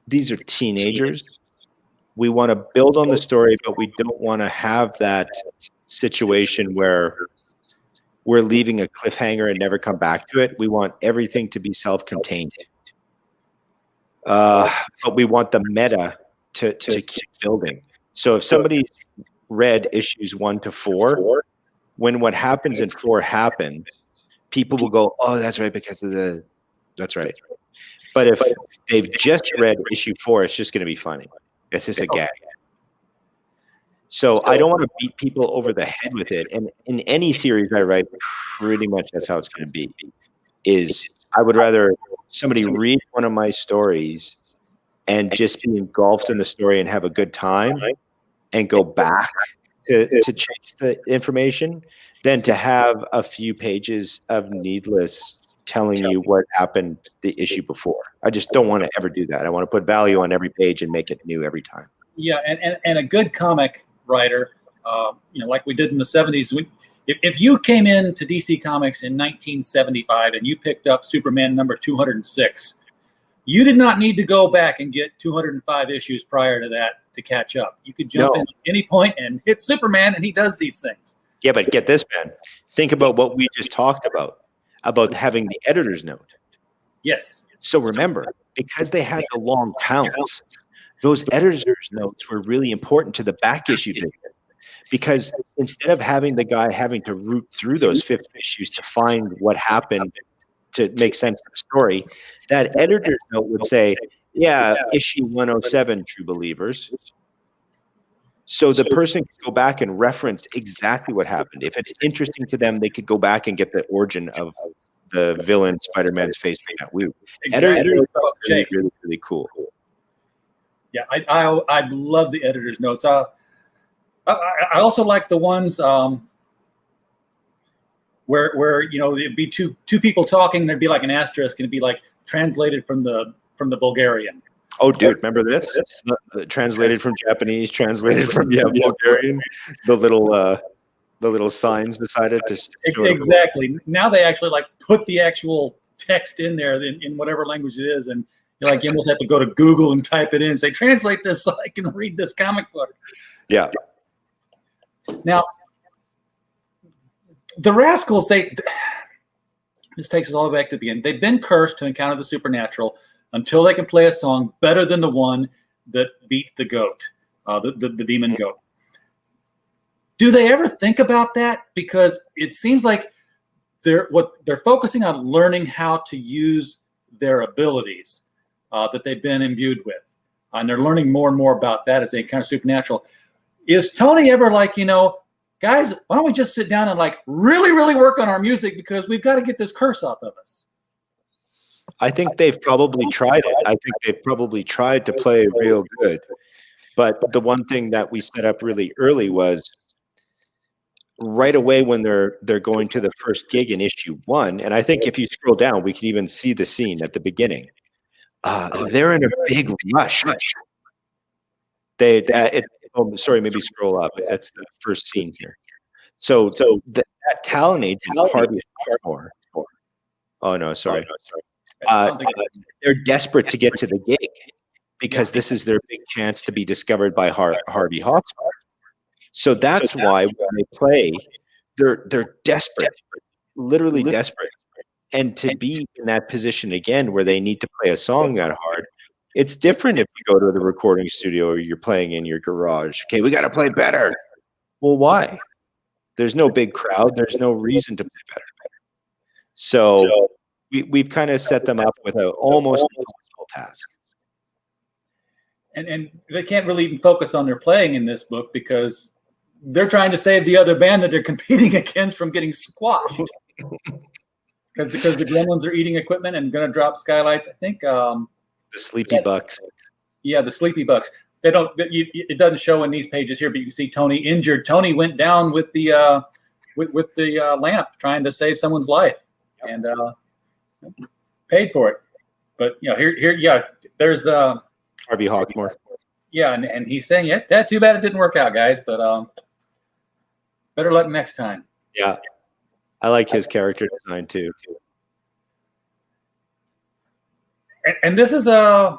these are teenagers. We want to build on the story, but we don't want to have that situation where we're leaving a cliffhanger and never come back to it. We want everything to be self-contained. But we want the meta to keep building. So if somebody read issues 1 to 4, when what happens in 4 happened, people will go, oh, that's right, because of that's right. But if they've just read issue 4, it's just going to be funny. It's just a gag. So I don't want to beat people over the head with it. And in any series I write, pretty much that's how it's going to be. Is I would rather somebody read one of my stories and just be engulfed in the story and have a good time and go back to chase the information than to have a few pages of needless telling you what happened the issue before. I just don't want to ever do that. I want to put value on every page and make it new every time. Yeah, and a good comic writer, like we did in the 70s. If you came into DC Comics in 1975 and you picked up Superman number 206, you did not need to go back and get 205 issues prior to that to catch up. You could jump in at any point and hit Superman, and he does these things. Yeah, but get this, man. Think about what we just talked about having the editor's note. Yes. So remember, because they had the long counts, those editor's notes were really important to the back issue business. Because instead of having the guy having to root through those 50 issues to find what happened to make sense of the story, that editor's note would say, yeah, issue 107, True Believers. So the person could go back and reference exactly what happened. If it's interesting to them, they could go back and get the origin of the villain Spider-Man's face for that week. Exactly. Really, really cool. Yeah, I love the editor's notes. I also like the ones where it'd be two people talking, and there'd be like an asterisk, and it'd be like translated from the Bulgarian. Oh, dude, remember this? Translated from Japanese, translated from Bulgarian. The little signs beside it to show Exactly. Now they actually like put the actual text in there in whatever language it is, and you almost have to go to Google and type it in and say, translate this so I can read this comic book. Yeah. Now, the Rascals, this takes us all the way back to the beginning. They've been cursed to encounter the supernatural until they can play a song better than the one that beat the goat, the demon goat. Do they ever think about that? Because it seems like they're focusing on learning how to use their abilities that they've been imbued with, and they're learning more and more about that as they encounter supernatural. Is Tony ever like, guys, why don't we just sit down and like really, really work on our music because we've got to get this curse off of us? I think they've probably tried it. I think they've probably tried to play real good. But the one thing that we set up really early was right away when they're going to the first gig in issue 1, and I think if you scroll down, we can even see the scene at the beginning. They're in a big rush. Maybe scroll up. That's the first scene here. So that talent agent, Harvey Hartmore. Oh no, sorry. They're desperate to get to the gig because this is their big chance to be discovered by Harvey Hawksmore. So that's why when they play, they're desperate, literally desperate. And to be in that position again where they need to play a song that hard, it's different if you go to the recording studio or you're playing in your garage. Okay, we got to play better. Well, why? There's no big crowd. There's no reason to play better. So we've kind of set them up with an almost impossible task. And they can't really even focus on their playing in this book because they're trying to save the other band that they're competing against from getting squashed. Because the gremlins are eating equipment and going to drop skylights. I think the Sleepy Bucks. Yeah, the Sleepy Bucks. They don't. It doesn't show in these pages here, but you can see Tony injured. Tony went down with the lamp trying to save someone's life, and paid for it. But here, there's Harvey Hawksmore. Yeah, and he's saying, yeah, too bad it didn't work out, guys, but better luck next time. Yeah. I like his character design too. And this is the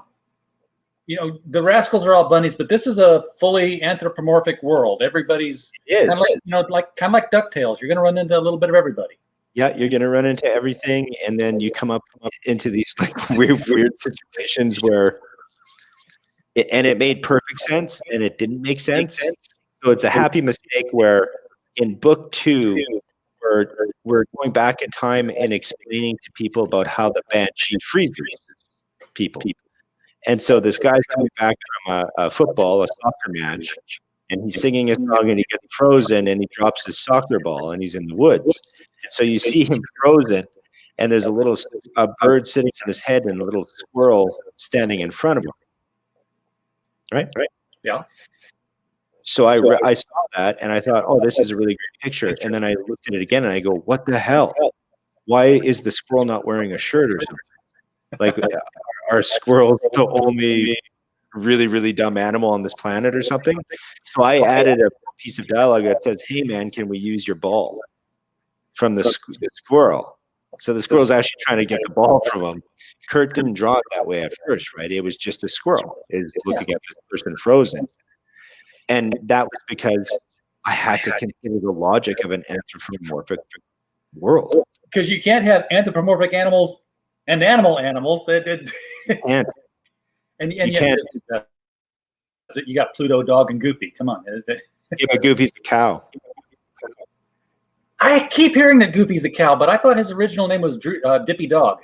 Rascals are all bunnies, but this is a fully anthropomorphic world. Everybody's kind of like DuckTales. You're going to run into a little bit of everybody. Yeah, you're going to run into everything, and then you come up into these like weird situations where, it made perfect sense, and it didn't make sense. So it's a happy mistake where in book 2. We're going back in time and explaining to people about how the Banshee freezes people. And so this guy's coming back from a soccer match, and he's singing a song and he gets frozen and he drops his soccer ball and he's in the woods. And so you see him frozen, and there's a bird sitting on his head and a little squirrel standing in front of him. Right? Yeah. So I saw that and I thought, oh, this is a really great picture. And then I looked at it again and I go, what the hell? Why is the squirrel not wearing a shirt or something? Like, are squirrels the only really, really dumb animal on this planet or something? So I added a piece of dialogue that says, hey, man, can we use your ball from the squirrel? So the squirrel's actually trying to get the ball from him. Kurt didn't draw it that way at first, right? It was just a squirrel is looking at this person frozen. And that was because I had to consider the logic of an anthropomorphic world. Because you can't have anthropomorphic animals and animals. And you can't. You got Pluto, Dog, and Goofy. Come on. Yeah, but Goofy's a cow. I keep hearing that Goofy's a cow, but I thought his original name was Dippy Dog.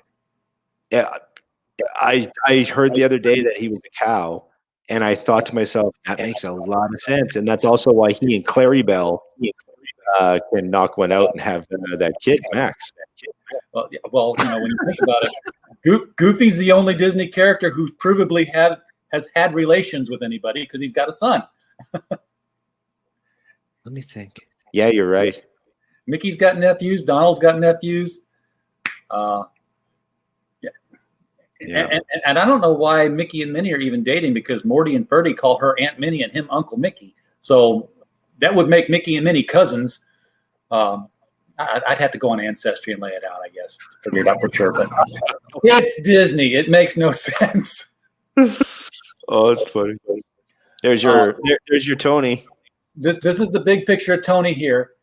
Yeah, I heard the other day that he was a cow. And I thought to myself, that makes a lot of sense. And that's also why he and Claribel can knock one out and have that kid, Max. Well, when you think about it, Goofy's the only Disney character who provably has had relations with anybody because he's got a son. Let me think. Yeah, you're right. Mickey's got nephews. Donald's got nephews. Yeah. And I don't know why Mickey and Minnie are even dating, because Morty and Ferdy call her Aunt Minnie and him Uncle Mickey. So that would make Mickey and Minnie cousins. I'd have to go on Ancestry and lay it out, I guess, to figure it out for sure. But it's Disney. It makes no sense. Oh, it's funny. There's your Tony. This is the big picture of Tony here.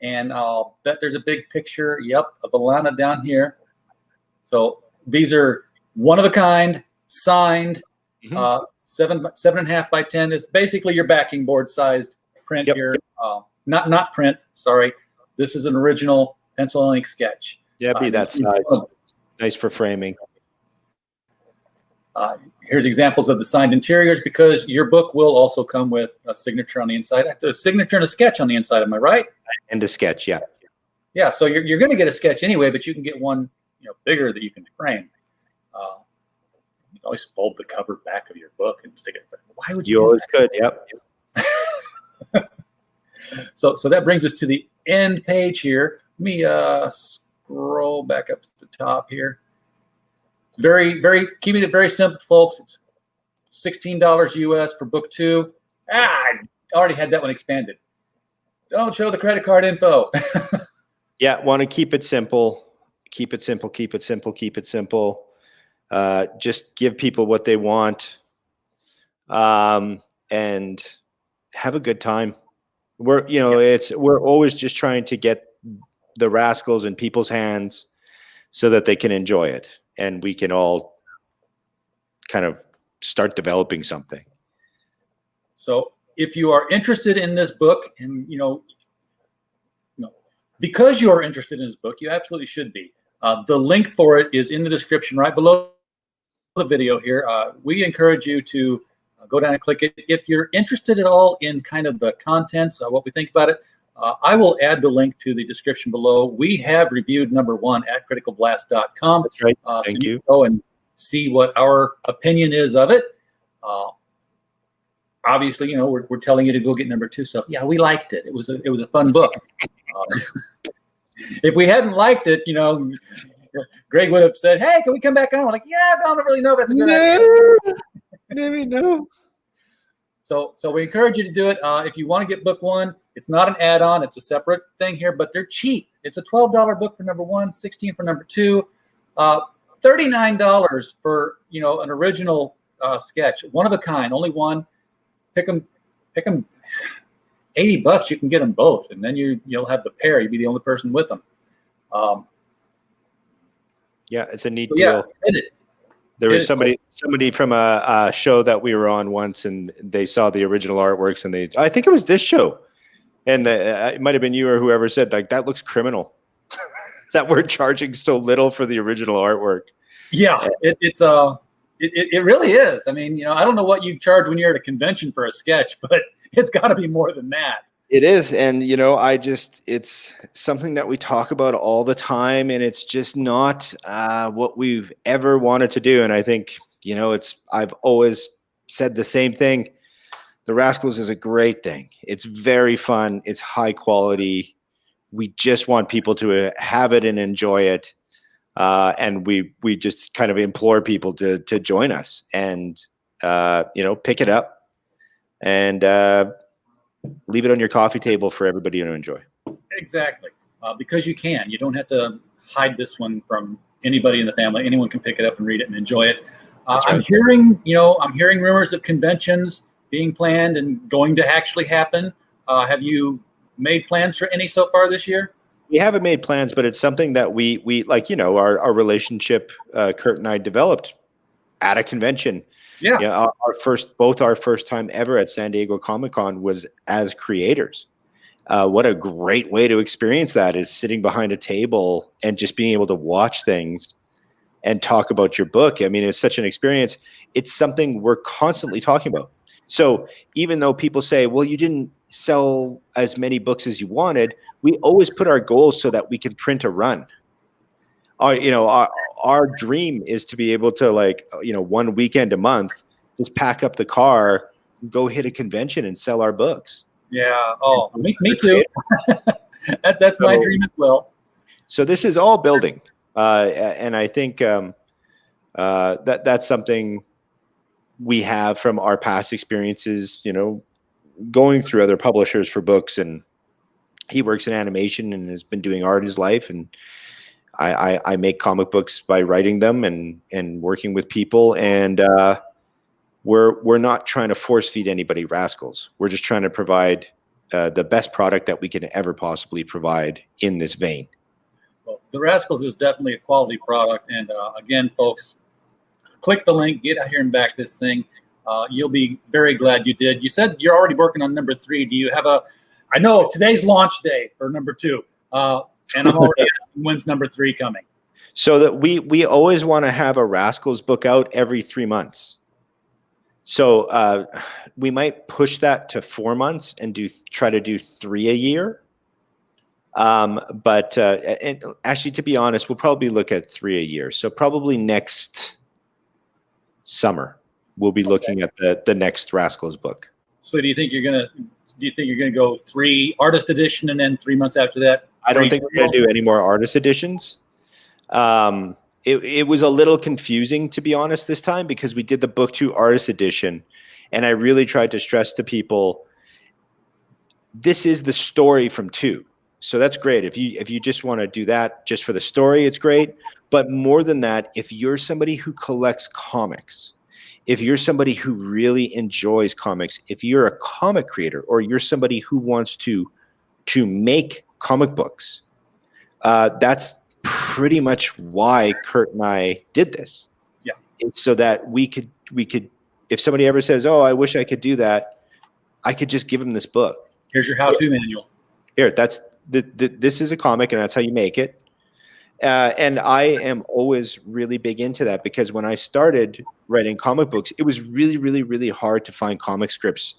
And I'll bet there's a big picture, of Alana down here. So these are one of a kind, signed, 7.5 by 10. It's basically your backing board sized print here. Not print, sorry. This is an original pencil and ink sketch. Yeah, be that size. Nice for framing. Here's examples of the signed interiors, because your book will also come with a signature on the inside. A signature and a sketch on the inside, am I right? And a sketch, yeah. Yeah, so you're going to get a sketch anyway, but you can get one bigger that you can frame. You can always fold the cover back of your book and stick it. Why would you? You always could, yep. So that brings us to the end page here. Let me scroll back up to the top here. It's very keeping it very simple, folks. It's $16 US for book 2. I already had that one expanded. Don't show the credit card info. Yeah, want to keep it simple. Keep it simple, keep it simple, keep it simple. Just give people what they want, and have a good time. We're always just trying to get the Rascals in people's hands so that they can enjoy it, and we can all kind of start developing something. So if you are interested in this book, and because you are interested in this book, you absolutely should be. The link for it is in the description right below the video here. We encourage you to go down and click it. If you're interested at all in kind of the contents, what we think about it, I will add the link to the description below. We have reviewed number 1 at criticalblast.com. That's right. Thank so you. Go and see what our opinion is of it. Obviously, we're telling you to go get number 2. So yeah, we liked it. It was a fun book. If we hadn't liked it, Greg would have said, "Hey, can we come back on?" We're like, "Yeah, I don't really know if that's a good idea." Maybe no. So we encourage you to do it. If you want to get book 1, it's not an add-on; it's a separate thing here, but they're cheap. It's a $12 book for number 1, $16 for number 2, $39 for an original sketch, one of a kind, only one. Pick them. $80, you can get them both, and then you'll have the pair. You'll be the only person with them. Yeah, it's a neat deal. Yeah, there was somebody from a show that we were on once, and they saw the original artworks, and I think it was this show, and it might have been you or whoever said, like, that looks criminal that we're charging so little for the original artwork. Yeah, it really is. I mean, I don't know what you charge when you're at a convention for a sketch, but it's got to be more than that. It is. And, it's something that we talk about all the time, and it's just not what we've ever wanted to do. And I think, I've always said the same thing. The Rascals is a great thing. It's very fun. It's high quality. We just want people to have it and enjoy it. And we just kind of implore people to join us and, pick it up and leave it on your coffee table for everybody to enjoy. Exactly. Because you can. You don't have to hide this one from anybody in the family. Anyone can pick it up and read it and enjoy it. Right. I'm hearing rumors of conventions being planned and going to actually happen. Have you made plans for any so far this year? We haven't made plans, but it's something that we like, our relationship, Kurt and I developed at a convention. Yeah. Both our first time ever at San Diego Comic-Con was as creators. What a great way to experience that is sitting behind a table and just being able to watch things and talk about your book. I mean, it's such an experience. It's something we're constantly talking about. So even though people say, well, you didn't sell as many books as you wanted, we always put our goals so that we can print a run. Our dream is to be able to, one weekend a month, just pack up the car, go hit a convention and sell our books. Yeah. Oh, me too. That's my dream as well. So this is all building. And I think, That's something we have from our past experiences, going through other publishers for books. And he works in animation and has been doing art his life. And I make comic books by writing them and working with people. And we're not trying to force feed anybody Rascals. We're just trying to provide the best product that we can ever possibly provide in this vein. Well, the Rascals is definitely a quality product. And again, folks, click the link, get out here and back this thing. You'll be very glad you did. You said you're already working on number 3. Do you have I know today's launch day for number 2. And I'm already asking, when's number 3 coming? So that we always want to have a Rascals book out every 3 months. So we might push that to 4 months and try to do 3 a year. But and actually, to be honest, we'll probably look at 3 a year. So probably next summer, we'll be looking at the next Rascals book. So do you think you're gonna go 3 artist edition and then 3 months after that? I don't think we're gonna do any more artist editions. It was a little confusing, to be honest, this time, because we did the book 2 artist edition, and I really tried to stress to people, this is the story from 2. So that's great. If you just want to do that just for the story, it's great. But more than that, if you're somebody who collects comics, if you're somebody who really enjoys comics, if you're a comic creator, or you're somebody who wants to make comic books, that's pretty much why Kurt and I did this. Yeah. It's so that we could, if somebody ever says, "Oh, I wish I could do that," I could just give them this book. Here's your how-to manual. Here, this is a comic, and that's how you make it. And I am always really big into that, because when I started writing comic books, it was really, really, really hard to find comic scripts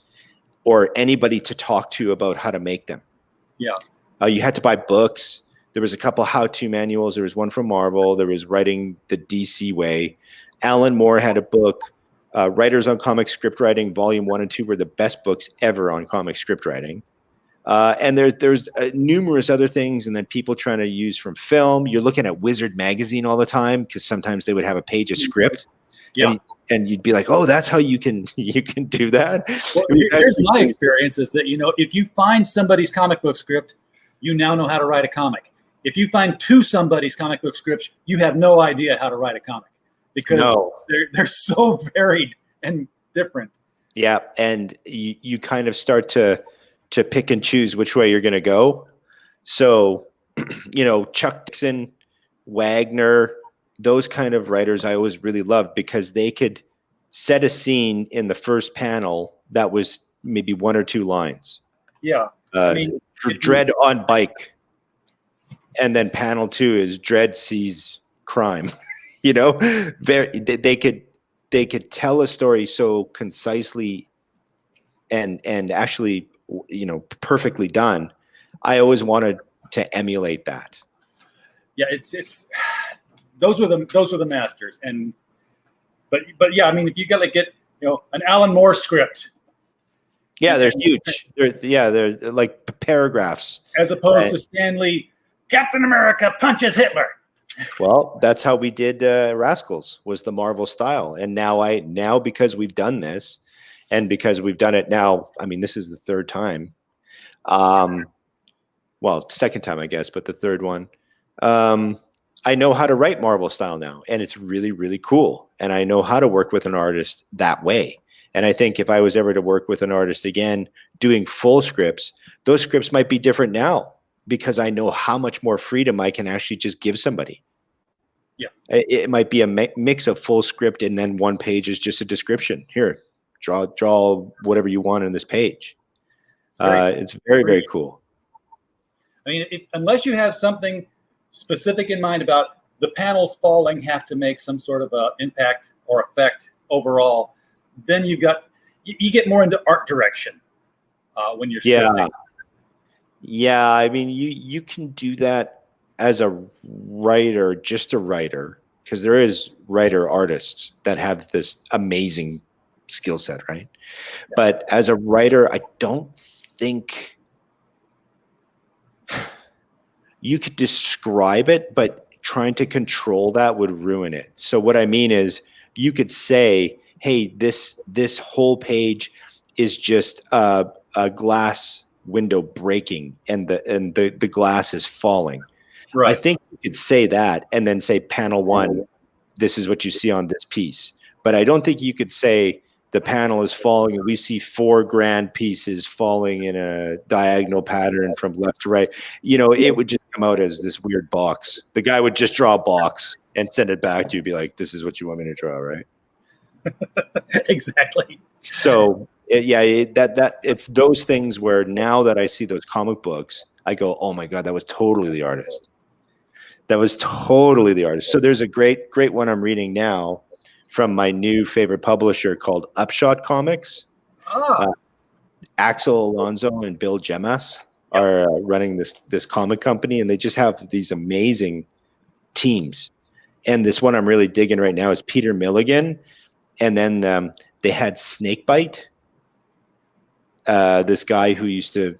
or anybody to talk to about how to make them. Yeah. You had to buy books. There was a couple how-to manuals. There was one from Marvel. There was Writing the DC Way. Alan Moore had a book. Writers on Comic Script Writing, Volume 1 and 2 were the best books ever on comic script writing. And there's numerous other things, and then people trying to use from film. You're looking at Wizard magazine all the time, because sometimes they would have a page of script. Yeah. And you'd be like, "Oh, that's how you can do that." Well, here's my experience is that, if you find somebody's comic book script, you now know how to write a comic. If you find 2 somebody's comic book scripts, you have no idea how to write a comic, because they're so varied and different. Yeah, and you kind of start to pick and choose which way you're going to go. So, Chuck Dixon, Wagner, those kind of writers I always really loved, because they could set a scene in the first panel that was maybe 1 or 2 lines. Yeah. Dredd on bike. And then panel 2 is Dredd sees crime. They could tell a story so concisely and actually, perfectly done. I always wanted to emulate that. Yeah, it's those were the masters. But yeah, if you got to get an Alan Moore script. Yeah, they're huge. They're like paragraphs. As opposed to Stan Lee, Captain America punches Hitler. Well, that's how we did Rascals, was the Marvel style. And now because we've done this, and because we've done it now, this is the 3rd time. Well, 2nd time, I guess, but the 3rd one. I know how to write Marvel style now, and it's really, really cool. And I know how to work with an artist that way. And I think if I was ever to work with an artist again, doing full scripts, those scripts might be different now, because I know how much more freedom I can actually just give somebody. Yeah. It might be a mix of full script, and then 1 page is just a description. Here, draw whatever you want on this page. It's very, very cool. Unless you have something specific in mind about the panels falling have to make some sort of impact or effect overall, then you get more into art direction when you're scripting. Yeah, you can do that as a writer, just a writer, because there is writer artists that have this amazing skill set, right? Yeah. But as a writer, I don't think you could describe it, but trying to control that would ruin it. So what I mean is you could say, hey, this whole page is just a glass window breaking and the glass is falling. Right. I think you could say that and then say panel 1, this is what you see on this piece. But I don't think you could say the panel is falling and we see 4 grand pieces falling in a diagonal pattern from left to right. You know, it would just come out as this weird box. The guy would just draw a box and send it back to you, be like, this is what you want me to draw, right? Exactly. So it's those things where now that I see those comic books, I go, oh my God, that was totally the artist. That was totally the artist. So there's a great one I'm reading now from my new favorite publisher called Upshot Comics. Axel Alonso and Bill Gemas are running this comic company, and they just have these amazing teams. And this one I'm really digging right now is Peter Milligan. And then they had Snakebite, this guy who used to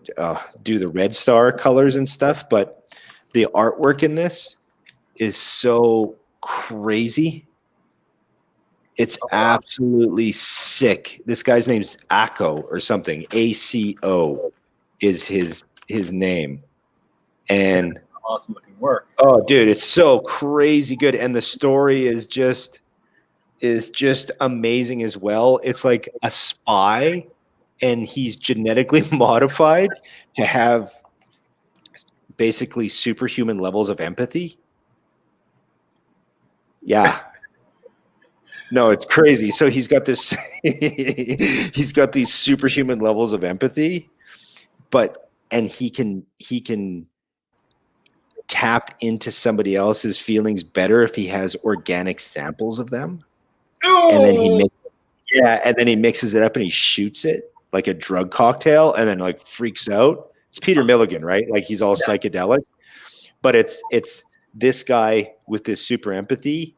do the Red Star colors and stuff. But the artwork in this is so crazy. It's absolutely sick. This guy's name's Acco or something. ACO is his name. And awesome looking work. Oh, dude, it's so crazy good. And the story is just amazing as well. It's like a spy, and he's genetically modified to have basically superhuman levels of empathy. Yeah. No, it's crazy. So he's got this he's got these superhuman levels of empathy, and he can tap into somebody else's feelings better if he has organic samples of them. And then he mixes it up and he shoots it like a drug cocktail and then like freaks out. It's Peter Milligan, right? Like he's all psychedelic. But it's this guy with this super empathy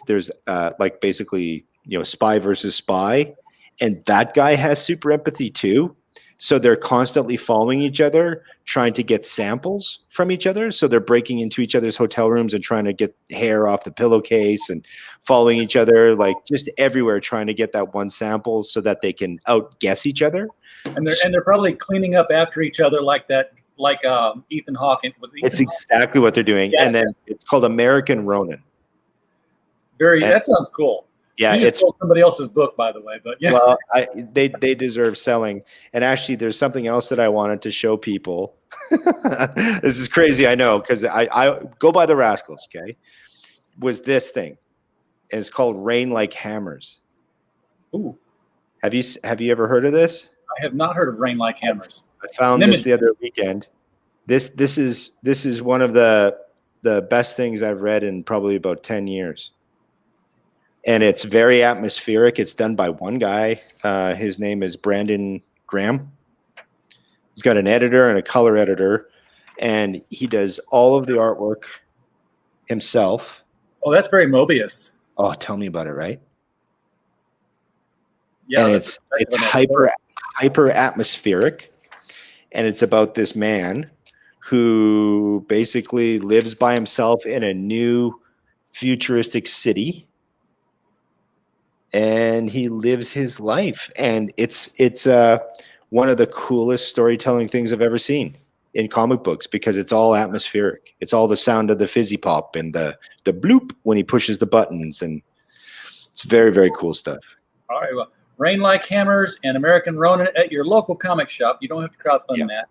there's like basically, you know, spy versus spy, and that guy has super empathy too. So they're constantly following each other, trying to get samples from each other. So they're breaking into each other's hotel rooms and trying to get hair off the pillowcase and following each other, like just everywhere, trying to get that one sample so that they can outguess each other. And they're probably cleaning up after each other like Ethan Hawke. It's exactly what they're doing. Yeah. And then it's called American Ronin. That sounds cool. Yeah, it's sold somebody else's book, by the way. But yeah, well, they deserve selling. And actually, there's something else that I wanted to show people. This is crazy, I know, because I go by the Rascals. Okay, was this thing? And it's called Rain Like Hammers. Ooh, have you ever heard of this? I have not heard of Rain Like Hammers. I found this the other weekend. This is one of the best things I've read in probably about 10 years. And it's very atmospheric. It's done by one guy. His name is Brandon Graham. He's got an editor and a color editor, and he does all of the artwork himself. Oh, that's very Mobius. Oh, tell me about it, right? Yeah, and it's hyper atmospheric, and it's about this man who basically lives by himself in a new futuristic city. And he lives his life, and it's one of the coolest storytelling things I've ever seen in comic books, because it's all atmospheric. It's all the sound of the fizzy pop and the bloop when he pushes the buttons, and it's very, very cool stuff. All right, well, Rain Like Hammers and American Ronin at your local comic shop. You don't have to crowdfund that.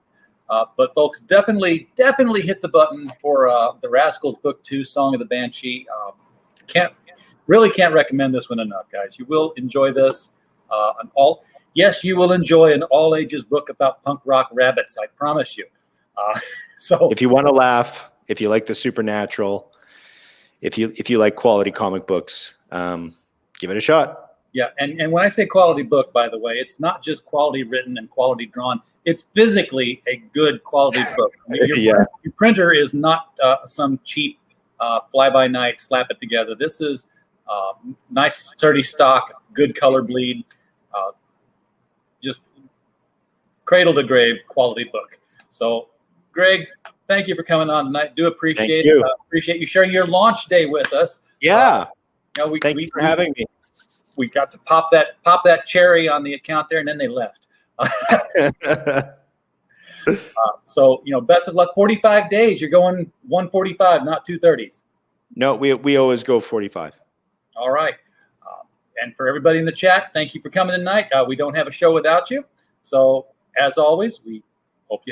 But folks, definitely hit the button for the Rascals Book 2, Song of the Banshee. Really can't recommend this one enough, guys. You will enjoy this. Yes, you will enjoy an all-ages book about punk rock rabbits. I promise you. So, if you want to laugh, if you like the supernatural, if you like quality comic books, give it a shot. Yeah, and when I say quality book, by the way, it's not just quality written and quality drawn. It's physically a good quality book. I mean, your printer is not some cheap fly-by-night slap it together. This is nice, sturdy stock, good color bleed, just cradle to grave quality book. So, Greg, thank you for coming on tonight. Do appreciate Thank it. you. Appreciate you sharing your launch day with us. Yeah. Thank you for having me. We got to pop that cherry on the account there, and then they left. So, best of luck. 45 days. You're going 145, not 230s. No, we always go 45. All right. And for everybody in the chat, thank you for coming tonight. We don't have a show without you. So, as always, we hope you had